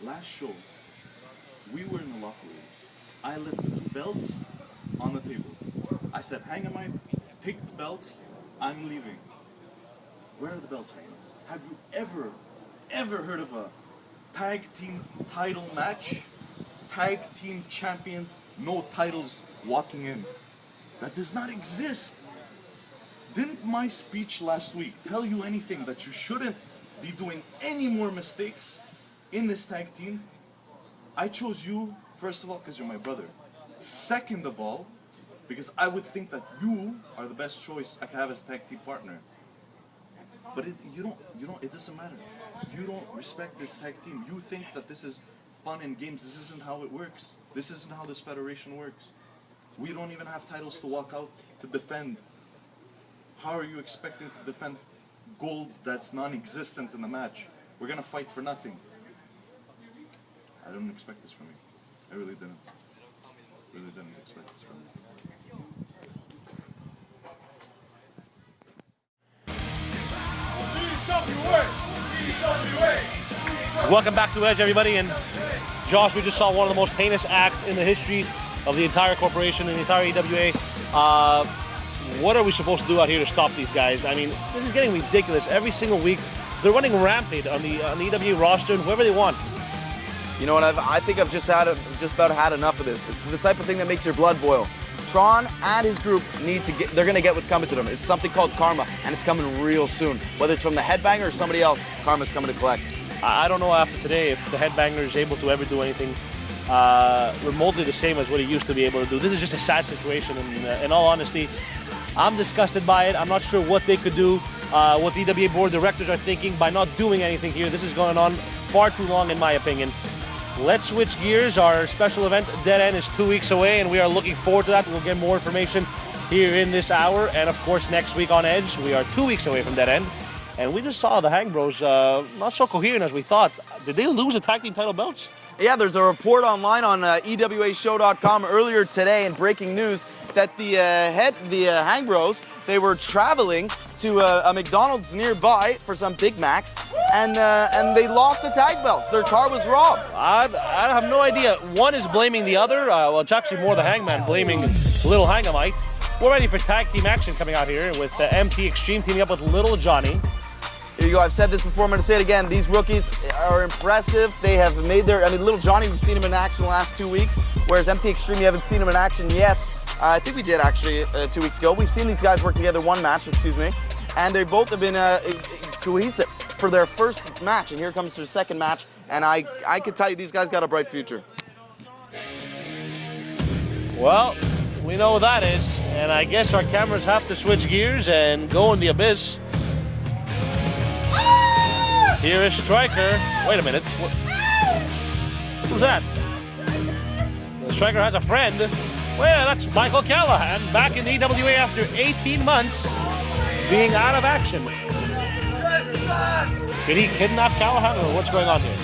last show, we were in the locker room. I lifted the belts on the table. I said, Hangmite, take the belts, I'm leaving. Where are the belts, Hangmite? Have you ever heard of a tag team title match? Tag team champions, no titles walking in. That does not exist. Didn't my speech last week tell you anything that you shouldn't be doing any more mistakes in this tag team? I chose you, first of all, because you're my brother. Second of all, because I would think that you are the best choice I could have as tag team partner. But it doesn't matter. You don't respect this tag team. You think that this is fun and games. This isn't how it works. This isn't how this federation works. We don't even have titles to walk out to defend. How are you expecting to defend gold that's non-existent in the match? We're gonna fight for nothing. I didn't expect this from you. I really didn't. Really didn't expect this from you. Welcome back to Edge, everybody. And Josh, we just saw one of the most heinous acts in the history of the entire corporation and the entire EWA. What are we supposed to do out here to stop these guys? I mean, this is getting ridiculous. Every single week, they're running rampant on the EWA roster and whoever they want. You know what? I think I've just about had enough of this. It's the type of thing that makes your blood boil. Tron and his group they're going to get what's coming to them. It's something called karma, and it's coming real soon. Whether it's from the headbanger or somebody else, karma's coming to collect. I don't know after today if the headbanger is able to ever do anything remotely the same as what he used to be able to do. This is just a sad situation, and in all honesty, I'm disgusted by it. I'm not sure what they could do, what the EWA board of directors are thinking by not doing anything here. This is going on far too long, in my opinion. Let's switch gears. Our special event, Dead End, is 2 weeks away, and we are looking forward to that. We'll get more information here in this hour, and of course next week on Edge. We are 2 weeks away from Dead End, and we just saw the Hang Bros not so coherent as we thought. Did they lose the tag team title belts? Yeah, there's a report online on EWAShow.com earlier today in breaking news that the Hang Bros, they were traveling to a McDonald's nearby for some Big Macs, and they lost the tag belts. Their car was robbed. I have no idea. One is blaming the other. Well, it's actually more the Hangman blaming Little Hangmite. We're ready for tag team action coming out here with MT Extreme teaming up with Little Johnny. Here you go. I've said this before. I'm going to say it again. These rookies are impressive. They have made Little Johnny, we've seen him in action the last 2 weeks, whereas MT Extreme, you haven't seen him in action yet. I think we did actually 2 weeks ago. We've seen these guys work together one match, and they both have been cohesive for their first match, and here comes their second match, and I can tell you these guys got a bright future. Well, we know what that is, and I guess our cameras have to switch gears and go in the abyss. Here is Striker. Wait a minute. Who's that? The Striker has a friend. Well, that's Michael Callahan back in the EWA after 18 months being out of action. Did he kidnap Callahan, or what's going on here?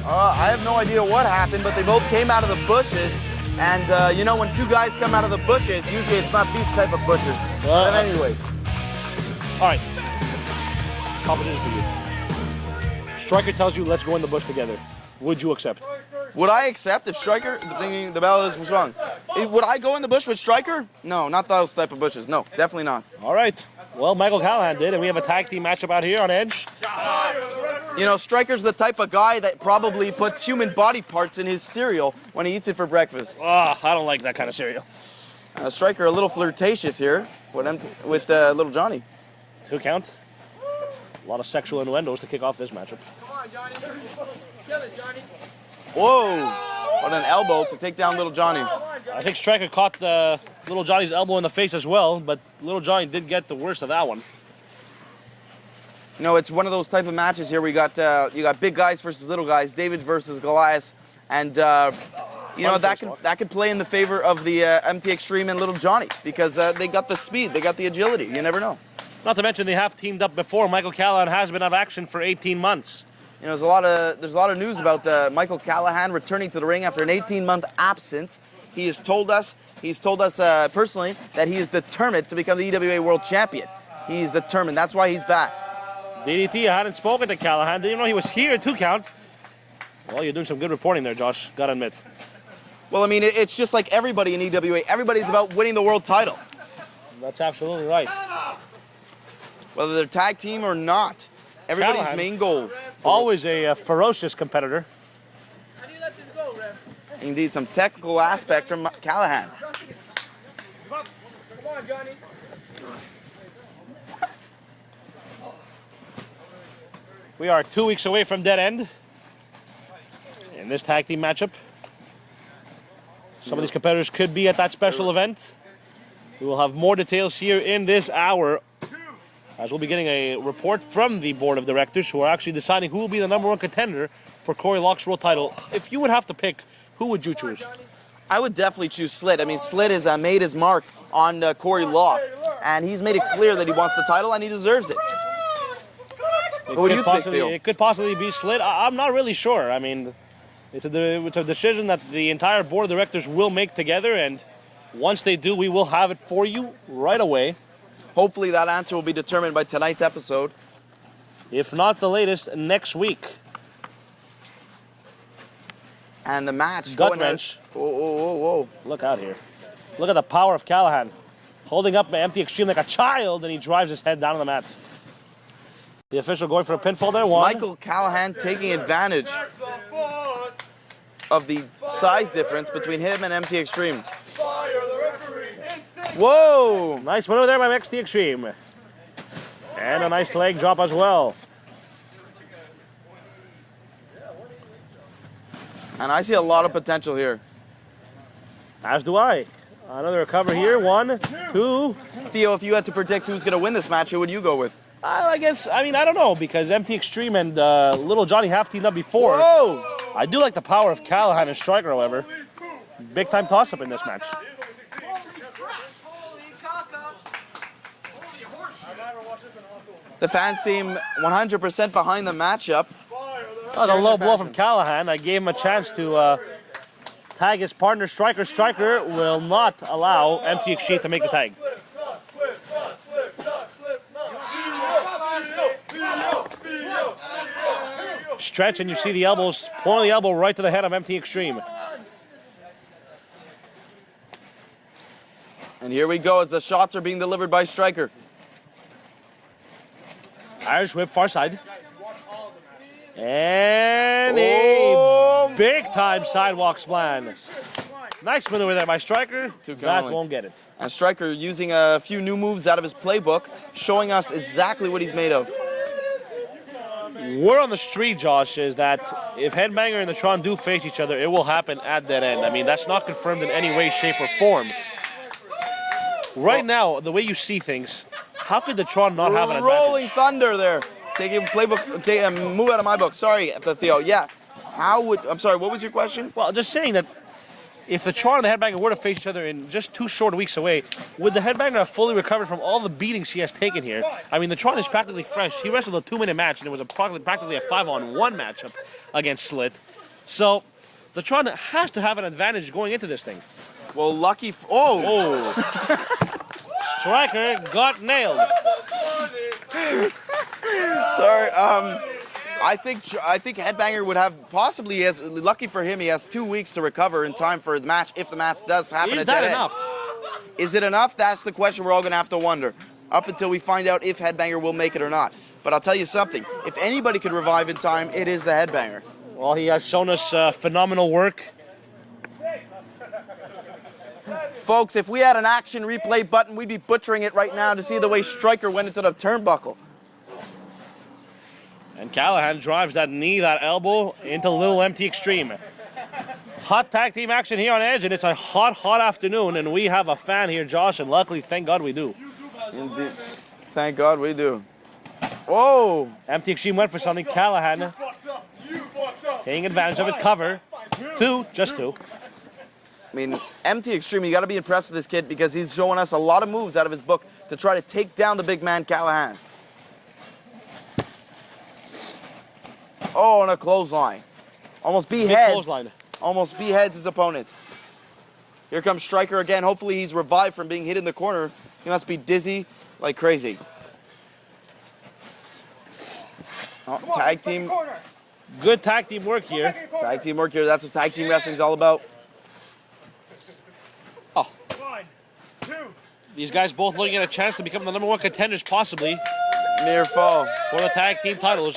I have no idea what happened, but they both came out of the bushes. And, you know, when two guys come out of the bushes, usually it's not these type of bushes. But anyways. All right. Competition for you. Striker tells you, let's go in the bush together. Would you accept? Would I accept if Striker, the bell is, what's wrong? Would I go in the bush with Striker? No, not those type of bushes. No, definitely not. All right. Well, Michael Callahan did, and we have a tag team matchup out here on Edge. You know, Striker's the type of guy that probably puts human body parts in his cereal when he eats it for breakfast. Oh, I don't like that kind of cereal. Striker a little flirtatious here with Little Johnny. 2 count. A lot of sexual innuendos to kick off this matchup. Come on, Johnny. Kill it, Johnny. Whoa! What an elbow to take down Little Johnny. I think Striker caught Little Johnny's elbow in the face as well, but Little Johnny did get the worst of that one. You know, it's one of those type of matches here where you got big guys versus little guys, David versus Goliath, and you know that could play in the favor of the MT Extreme and Little Johnny because they got the speed, they got the agility. You never know. Not to mention they have teamed up before. Michael Callahan has been out of action for 18 months. You know, there's a lot of news about Michael Callahan returning to the ring after an 18-month absence. He's told us personally that he is determined to become the EWA World Champion. He's determined. That's why he's back. DDT hadn't spoken to Callahan. Didn't even know he was here. 2 count. Well, you're doing some good reporting there, Josh. Gotta admit. Well, I mean, it's just like everybody in EWA. Everybody's about winning the world title, That's absolutely right. whether they're tag team or not. Everybody's Callahan. main goal. Always a ferocious competitor. How do you let this go, ref? Indeed, some technical aspect from Callahan. Come on, Johnny. We are 2 weeks away from dead end in this tag team matchup. Some of these competitors could be at that special event. We will have more details here in this hour, as we'll be getting a report from the board of directors who are actually deciding who will be the #1 contender for Corey Locke's world title. If you would have to pick, who would you choose? I would definitely choose Slit. I mean, Slit has made his mark on Corey Locke, and he's made it clear that he wants the title and he deserves it. What do you think, Theo? It could possibly be Slit. I'm not really sure. I mean, it's a decision that the entire board of directors will make together, and once they do, we will have it for you right away. Hopefully that answer will be determined by tonight's episode. If not the latest, next week. And the match. Gut going out- wrench. Whoa. Look out here. Look at the power of Callahan. Holding up Empty Extreme like a child, and he drives his head down on the mat. The official going for a pinfall there. One. Michael Callahan taking advantage of the size difference between him and MT Extreme. Whoa! Nice maneuver there by MT Extreme. And a nice leg drop as well. And I see a lot of potential here. As do I. Another recovery here. 1, 2. Theo, if you had to predict who's going to win this match, who would you go with? I don't know, because MT Extreme and Little Johnny have teamed up before. Whoa! I do like the power of Callahan and Striker, however. Big time toss-up in this match. The fans seem 100% behind the matchup. Oh, the low blow from Callahan. I gave him a chance to tag his partner, Striker. Striker will not allow MT Extreme to make the tag. Stretch, and you see the elbows, pulling the elbow right to the head of MT Extreme. And here we go as the shots are being delivered by Striker. Irish whip, far side. And a big time sidewalk splan. Nice maneuver there by Striker. That won't get it. And Striker using a few new moves out of his playbook, showing us exactly what he's made of. Word on the street, Josh, is that if Headbanger and the Tron do face each other, it will happen at that end. I mean, that's not confirmed in any way, shape, or form. Right now, the way you see things, how could the Tron not have an advantage? Rolling Thunder there. Taking playbook, take a move out of my book. Sorry, Theo. Yeah. I'm sorry, what was your question? Well, just saying that if the Tron and the Headbanger were to face each other in just 2 short weeks away, would the Headbanger have fully recovered from all the beatings he has taken here? I mean, the Tron is practically fresh. He wrestled a 2-minute match, and it was practically a 5-on-1 matchup against Slit. So the Tron has to have an advantage going into this thing. Well, lucky. Striker got nailed. Sorry. I think Headbanger would have possibly. Lucky for him, he has 2 weeks to recover in time for the match. If the match does happen, Is that enough? Is it enough? That's the question we're all going to have to wonder. Up until we find out if Headbanger will make it or not. But I'll tell you something. If anybody could revive in time, it is the Headbanger. Well, he has shown us phenomenal work. Folks, if we had an action replay button, we'd be butchering it right now to see the way Striker went into the turnbuckle. And Callahan drives that knee, that elbow, into Little MT Extreme. Hot tag team action here on Edge, and it's a hot, hot afternoon, and we have a fan here, Josh, and luckily, thank God we do. Indeed. Thank God we do. Whoa! MT Extreme went for something. Callahan taking advantage of it. Cover. 2, just 2. I mean, MT Extreme, you got to be impressed with this kid because he's showing us a lot of moves out of his book to try to take down the big man Callahan. Oh, and a clothesline. Almost beheads his opponent. Here comes Striker again. Hopefully he's revived from being hit in the corner. He must be dizzy like crazy. Oh, tag team. Good tag team work here. Tag team work here. That's what tag team wrestling is all about. Oh. These guys both looking at a chance to become the #1 contenders, possibly, Near fall. for the tag team titles.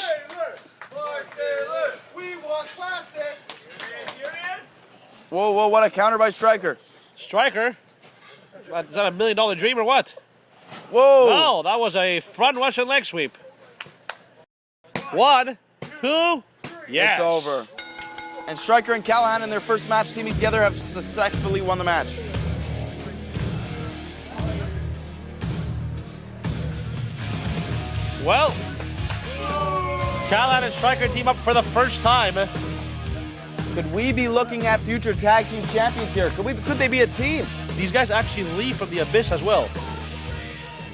Whoa, whoa, what a counter by Striker. Striker? Is that a $1 million dream or what? Whoa. No, that was a front Russian leg sweep. 1, 2, yes. It's over. And Striker and Callahan in their first match teaming together have successfully won the match. Well, Callahan and Striker team up for the first time. Could we be looking at future tag team champions here? Could they be a team? These guys actually leave from the Abyss as well.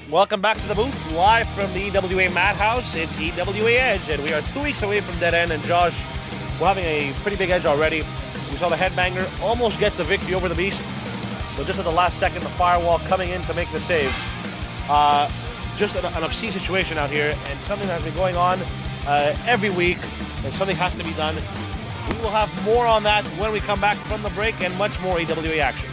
Welcome back to the booth, live from the EWA Madhouse. It's EWA Edge, and we are 2 weeks away from Dead End. And Josh, we're having a pretty big edge already. We saw the Headbanger almost get the victory over the Beast, but just at the last second, the Firewall coming in to make the save. Just an obscene situation out here, and something that has been going on every week, and something has to be done. We will have more on that when we come back from the break, and much more EWA action.